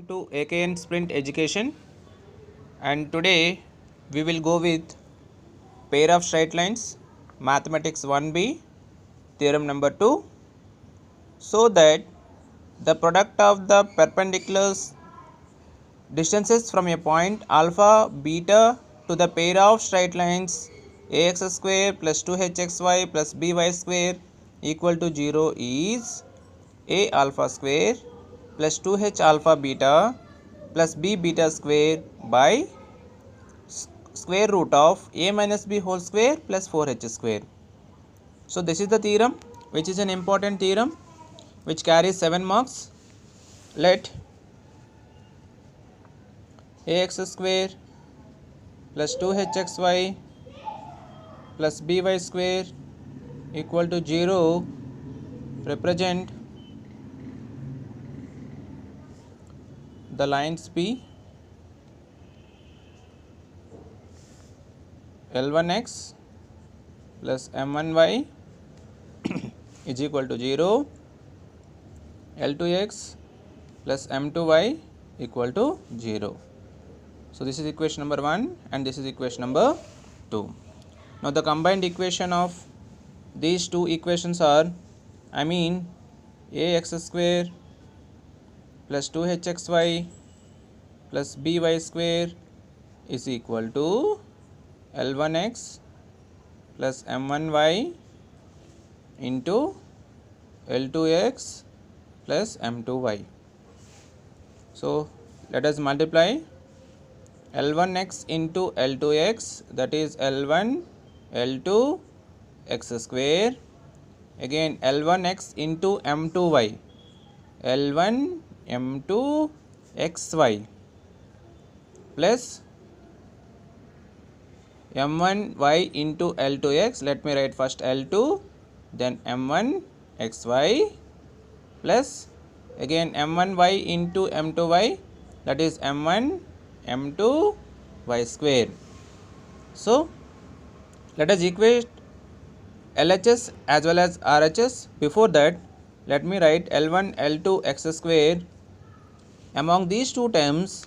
Welcome to AKN Sprint Education, and today we will go with pair of straight lines, mathematics 1b, theorem number 2, so that the product of the perpendicular distances from a point alpha beta to the pair of straight lines ax square plus 2hxy plus by square equal to 0 is a alpha square plus 2h alpha beta plus b beta square by square root of a minus b whole square plus 4h square. So this is the theorem, which is an important theorem which carries 7 marks. Let ax square plus 2hxy plus by square equal to 0 represent the lines P, L1x plus M1y is equal to 0, L2x plus M2y equal to 0. So this is equation number 1 and this is equation number 2. Now the combined equation of these two equations are, ax square plus 2hxy plus by square is equal to L1x plus M1y into L2x plus M2y. So let us multiply L1x into L2x, that is L1 L2 x square, again L1x into M2y, L1 M2 xy plus M1y into L2x. Let me write first L2 then M1 xy plus again M1y into M2y, that is M1 M2 y square. So let us equate LHS as well as RHS. Before that, let me write L1 L2 x square. Among these two terms,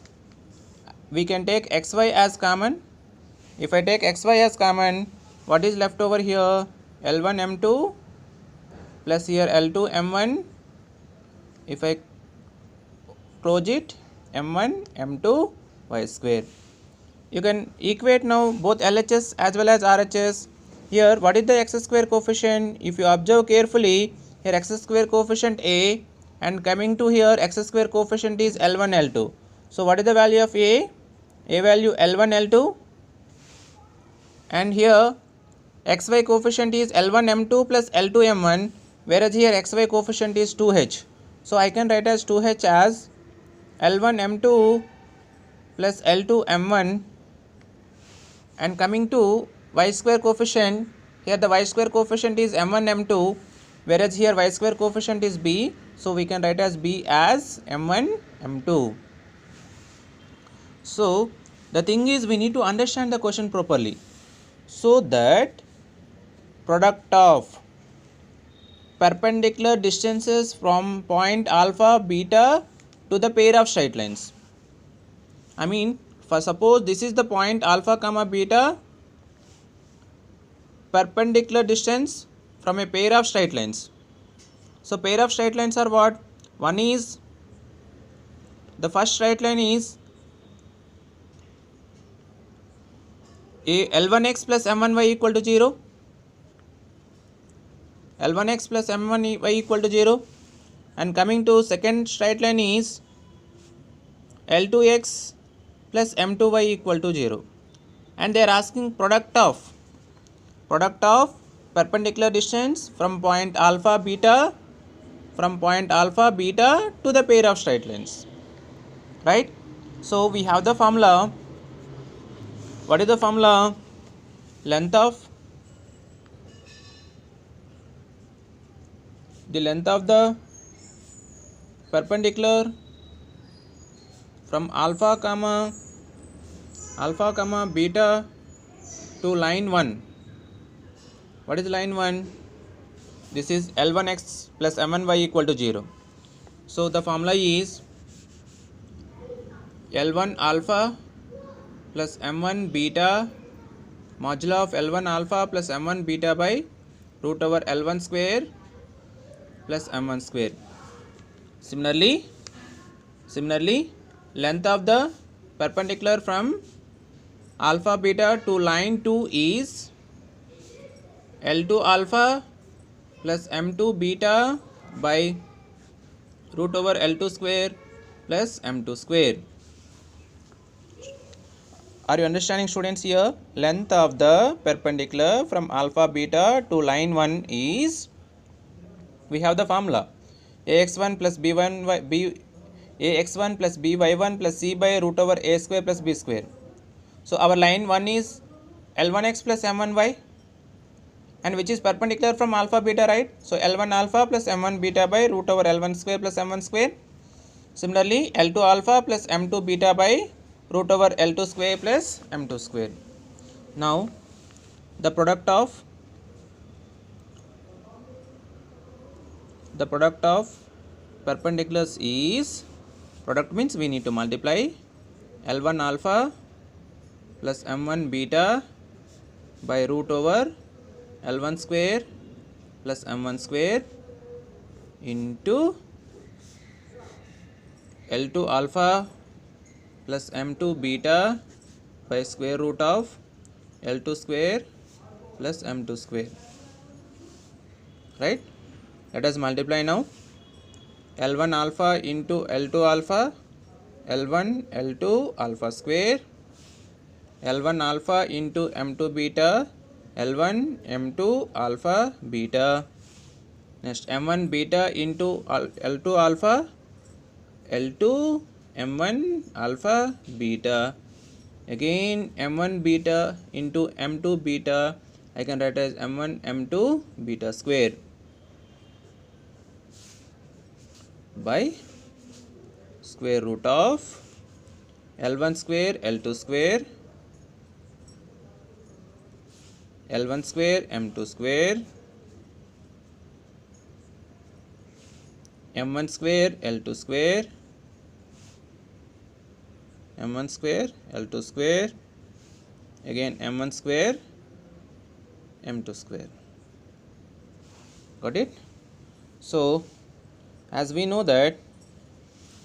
we can take xy as common. If I take xy as common, what is left over here? L1 M2 plus here L2 M1. If I close it, M1 M2 y square. You can equate now both LHS as well as RHS. Here, what is the x square coefficient? If you observe carefully, here x square coefficient A, and coming to here x square coefficient is L1 L2. So what is the value of A? A value L1 L2, and here xy coefficient is L1 M2 plus L2 M1, whereas here xy coefficient is 2h. So I can write as 2h as L1 M2 plus L2 M1, and coming to y square coefficient, here the y square coefficient is M1 M2, whereas here y square coefficient is B, so we can write as B as M1 M2. So the thing is, we need to understand the question properly, so that product of perpendicular distances from point alpha beta to the pair of straight lines. For suppose this is the point alpha comma beta, perpendicular distance from a pair of straight lines. So pair of straight lines are what? One is, the first straight line is L1x plus M1y equal to 0. L1x plus M1y equal to 0. And coming to second straight line is L2x plus M2y equal to 0. And they are asking product of perpendicular distance from point alpha beta to the pair of straight lines, right? So we have the formula. What is the formula? Length of the perpendicular from alpha comma beta to line 1. What is line 1? This is L1x plus M1y equal to 0. So the formula is L1 alpha plus M1 beta modulo of L1 alpha plus M1 beta by root over L1 square plus M1 square. Similarly, length of the perpendicular from alpha beta to line 2 is L2 alpha plus M2 beta by root over L2 square plus M2 square. Are you understanding, students? Here length of the perpendicular from alpha beta to line 1 is, we have the formula ax1 plus ax1 plus by1 plus c by root over a square plus b square. So our line 1 is L1x plus M1y, and which is perpendicular from alpha beta, right? So L1 alpha plus M1 beta by root over L1 square plus M1 square. Similarly, L2 alpha plus M2 beta by root over L2 square plus M2 square. Now the product of perpendiculars is, product means we need to multiply L1 alpha plus M1 beta by root over L1 square plus M1 square into L2 alpha plus M2 beta by square root of L2 square plus M2 square, right? Let us multiply now. L1 alpha into L2 alpha, L1 L2 alpha square, L1 alpha into M2 beta, L1 M2 alpha beta. Next M1 beta into L2 alpha, L2 M1 alpha beta. Again M1 beta into M2 beta, I can write as M1 M2 beta square by square root of L1 square L2 square, L1 square M2 square, M1 square L2 square, M1 square L2 square, again M1 square M2 square. Got it? So as we know that,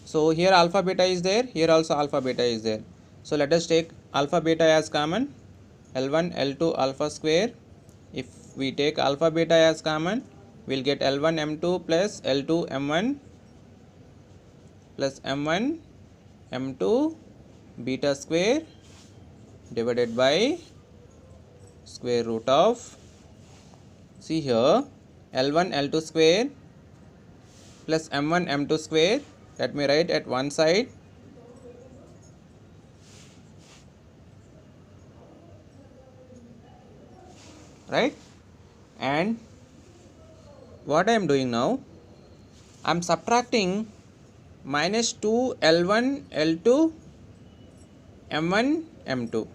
so here alpha beta is there, here also alpha beta is there. So let us take alpha beta as common, L1 L2 alpha square. If we take alpha beta as common, we will get L1 M2 plus L2 M1 plus M1 M2 beta square divided by square root of, see here, L1 L2 square plus M1 M2 square. Let me write at one side, right? And what I am doing now, I am subtracting minus 2 L1 L2 M1 M2.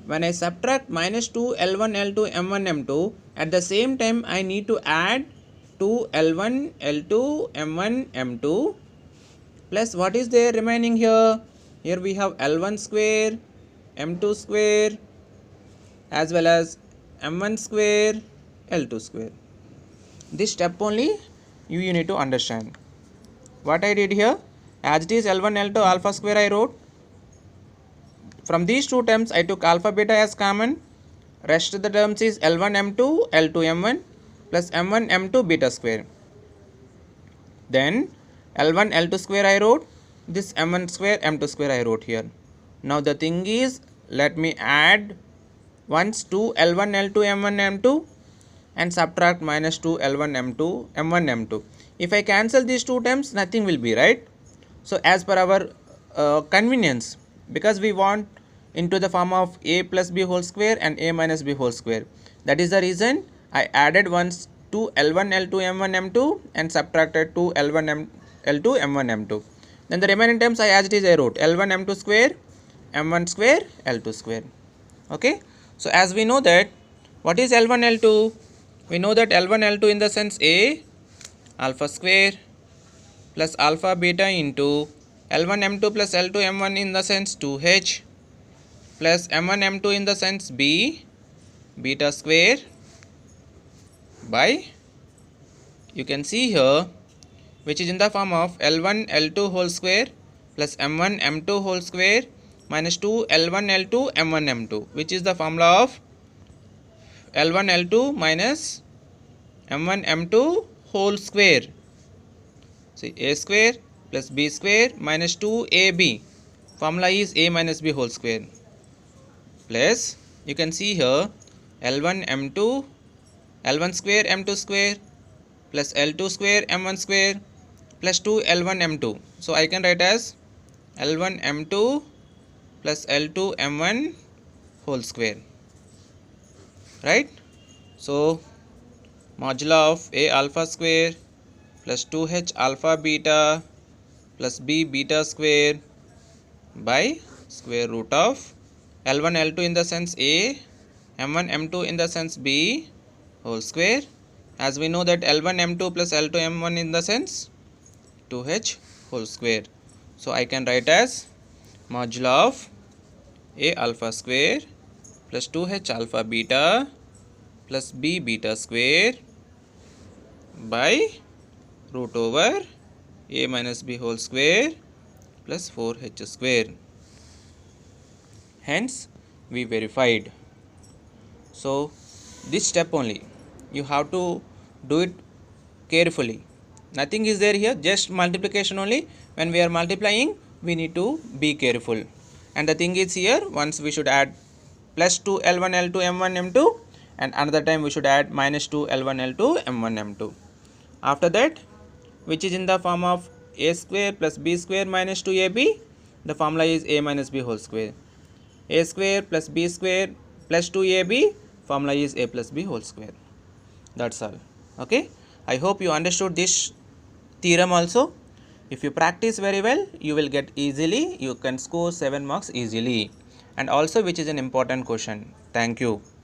When I subtract minus 2 L1 L2 M1 M2, at the same time I need to add 2 L1 L2 M1 M2 plus what is there remaining here? Here we have L1 square M2 square as well as M1 square L2 square. This step only you need to understand. What I did here, as it is L1 L2 alpha square I wrote. From these two terms I took alpha beta as common. Rest of the terms is L1 M2 L2 M1 plus M1 M2 beta square. Then L1 L2 square I wrote, this M1 square M2 square I wrote here. Now the thing is, let me add once 2 L1 L2 M1 M2 and subtract minus 2 L1 M2 M1 M2. If I cancel these two terms, nothing will be, right? So as per our convenience, because we want into the form of a plus b whole square and a minus b whole square, that is the reason I added once 2 L1 L2 M1 M2 and subtracted 2 L1 L2 M1 M2. Then the remaining terms I, as it is, I wrote L1 M2 square M1 square L2 square. Okay, so as we know that, what is L1 L2? We know that L1 L2 in the sense a alpha square plus alpha beta into L1 M2 plus L2 M1 in the sense 2H plus M1 M2 in the sense B beta square by, you can see here, which is in the form of L1 L2 whole square plus M1 M2 whole square minus 2 L1 L2 M1 M2, which is the formula of L1 L2 minus M1 M2 whole square. See, A square plus B square minus 2AB. Formula is A minus B whole square. Plus, you can see here L1 M2 L1 square M2 square plus L2 square M1 square plus 2 L1 M2. So I can write as L1 M2 plus L2 M1 whole square, right? So modulo of A alpha square plus 2H alpha beta plus B beta square by square root of L1 L2 in the sense A, M1 M2 in the sense B whole square, as we know that L1 M2 plus L2 M1 in the sense 2H whole square. So I can write as modulo of A alpha square plus 2H alpha beta plus B beta square by root over A minus B whole square plus 4H square. Hence we verified. So this step only you have to do it carefully. Nothing is there here, just multiplication only. When we are multiplying, we need to be careful. And the thing is here, once we should add plus 2 L1 L2 M1 M2 and another time we should add minus 2 L1 L2 M1 M2. After that, which is in the form of A square plus B square minus 2AB, the formula is A minus B whole square. A square plus B square plus 2AB, formula is A plus B whole square. That's all. Okay, I hope you understood this theorem also. If you practice very well, you will get easily, you can score 7 marks easily. And also, which is an important question. Thank you.